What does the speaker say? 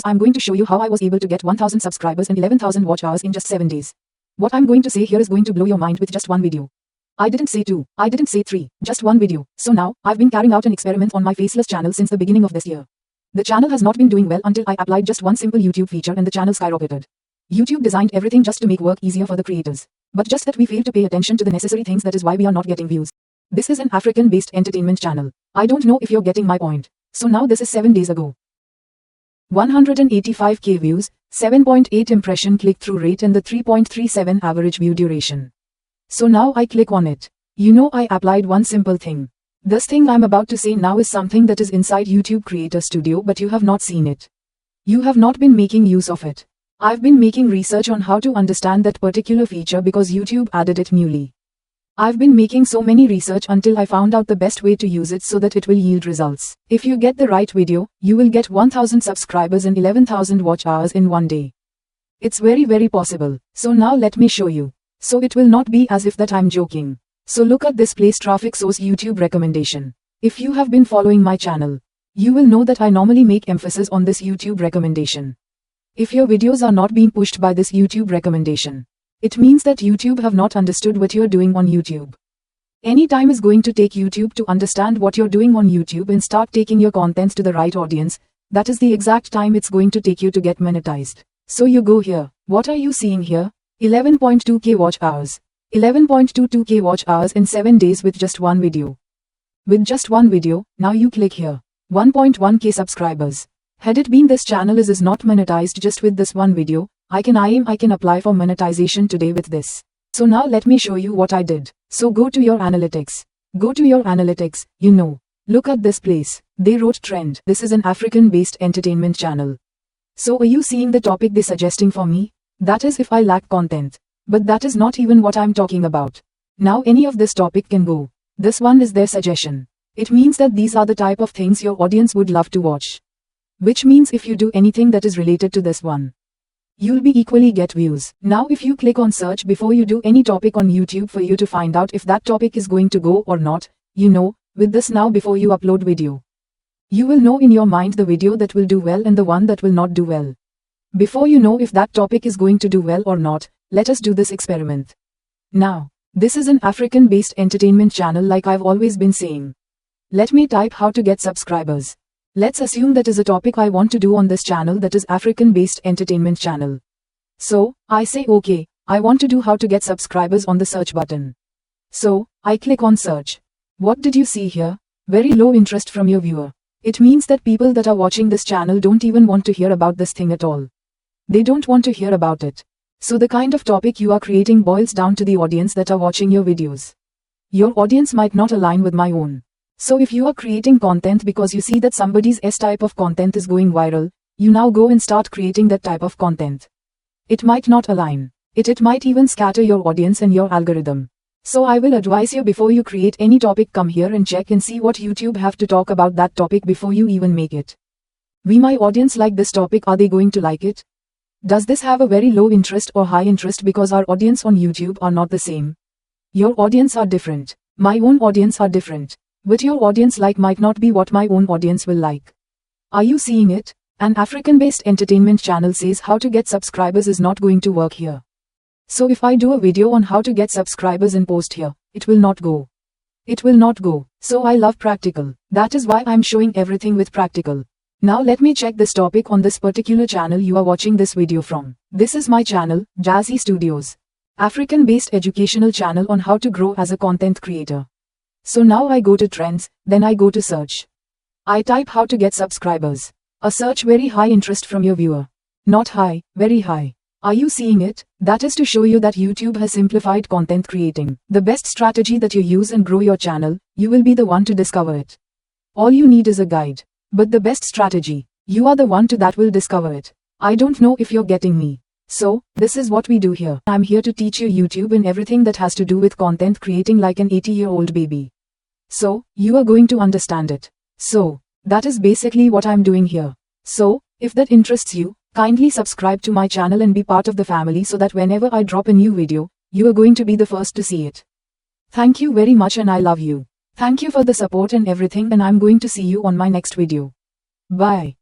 I'm going to show you how I was able to get 1000 subscribers and 11,000 watch hours in just 7 days. What I'm going to say here is going to blow your mind with just one video. I didn't say 2, I didn't say 3, just one video. So now, I've been carrying out an experiment on my faceless channel since the beginning of this year. The channel has not been doing well until I applied just one simple YouTube feature and the channel skyrocketed. YouTube designed everything just to make work easier for the creators. But just that we fail to pay attention to the necessary things, that is why we are not getting views. This is an African-based entertainment channel. I don't know if you're getting my point. So now this is 7 days ago. 185k views, 7.8 impression click-through rate and the 3.37 average view duration. So now I click on it. You know, I applied one simple thing. This thing I'm about to say now is something that is inside YouTube Creator Studio, but you have not seen it. You have not been making use of it. I've been making research on how to understand that particular feature because YouTube added it newly. I've been making so many research until I found out the best way to use it so that it will yield results. If you get the right video, you will get 1000 subscribers and 11,000 watch hours in one day. It's very possible. So now let me show you. So it will not be as if that I'm joking. So look at this place traffic source YouTube recommendation. If you have been following my channel, you will know that I normally make emphasis on this YouTube recommendation. If your videos are not being pushed by this YouTube recommendation, it means that YouTube have not understood what you're doing on YouTube. Any time is going to take YouTube to understand what you're doing on YouTube and start taking your contents to the right audience. That is the exact time it's going to take you to get monetized. So you go here. What are you seeing here? 11.2k watch hours. 11.22k watch hours in 7 days with just one video. With just one video, now you click here. 1.1k subscribers. Had it been this channel is not monetized just with this one video, I can apply for monetization today with this. So now let me show you what I did. So go to your analytics. Go to your analytics, you know. Look at this place. They wrote trend. This is an African-based entertainment channel. So are you seeing the topic they're suggesting for me? That is if I lack content. But that is not even what I'm talking about. Now any of this topic can go. This one is their suggestion. It means that these are the type of things your audience would love to watch. Which means if you do anything that is related to this one, you'll be equally get views. Now if you click on search before you do any topic on YouTube for you to find out if that topic is going to go or not, you know, with this now before you upload video, you will know in your mind the video that will do well and the one that will not do well. Before you know if that topic is going to do well or not, let us do this experiment. Now, this is an African-based entertainment channel like I've always been saying. Let me type how to get subscribers. Let's assume that is a topic I want to do on this channel, that is African-based entertainment channel. So, I say okay, I want to do how to get subscribers on the search button. So, I click on search. What did you see here? Very low interest from your viewer. It means that people that are watching this channel don't even want to hear about this thing at all. They don't want to hear about it. So the kind of topic you are creating boils down to the audience that are watching your videos. Your audience might not align with my own. So if you are creating content because you see that somebody's type of content is going viral, you now go and start creating that type of content. It might not align. It might even scatter your audience and your algorithm. So I will advise you before you create any topic, come here and check and see what YouTube have to talk about that topic before you even make it. My audience like this topic, are they going to like it? Does this have a very low interest or high interest, because our audience on YouTube are not the same. Your audience are different. My own audience are different. What your audience like might not be what my own audience will like. Are you seeing it? An African-based entertainment channel says how to get subscribers is not going to work here. So if I do a video on how to get subscribers and post here, it will not go. It will not go. So I love practical. That is why I'm showing everything with practical. Now let me check this topic on this particular channel you are watching this video from. This is my channel, Jazzy Studios. African-based educational channel on how to grow as a content creator. So now I go to trends, then I go to search. I type how to get subscribers. A search very high interest from your viewer. Not high, very high. Are you seeing it? That is to show you that YouTube has simplified content creating. The best strategy that you use and grow your channel, you will be the one to discover it. All you need is a guide. But the best strategy, you are the one that will discover it. I don't know if you're getting me. So, this is what we do here. I'm here to teach you YouTube and everything that has to do with content creating like an 80-year-old baby. So, you are going to understand it. So, that is basically what I'm doing here. So, if that interests you, kindly subscribe to my channel and be part of the family so that whenever I drop a new video, you are going to be the first to see it. Thank you very much and I love you. Thank you for the support and everything, and I'm going to see you on my next video. Bye.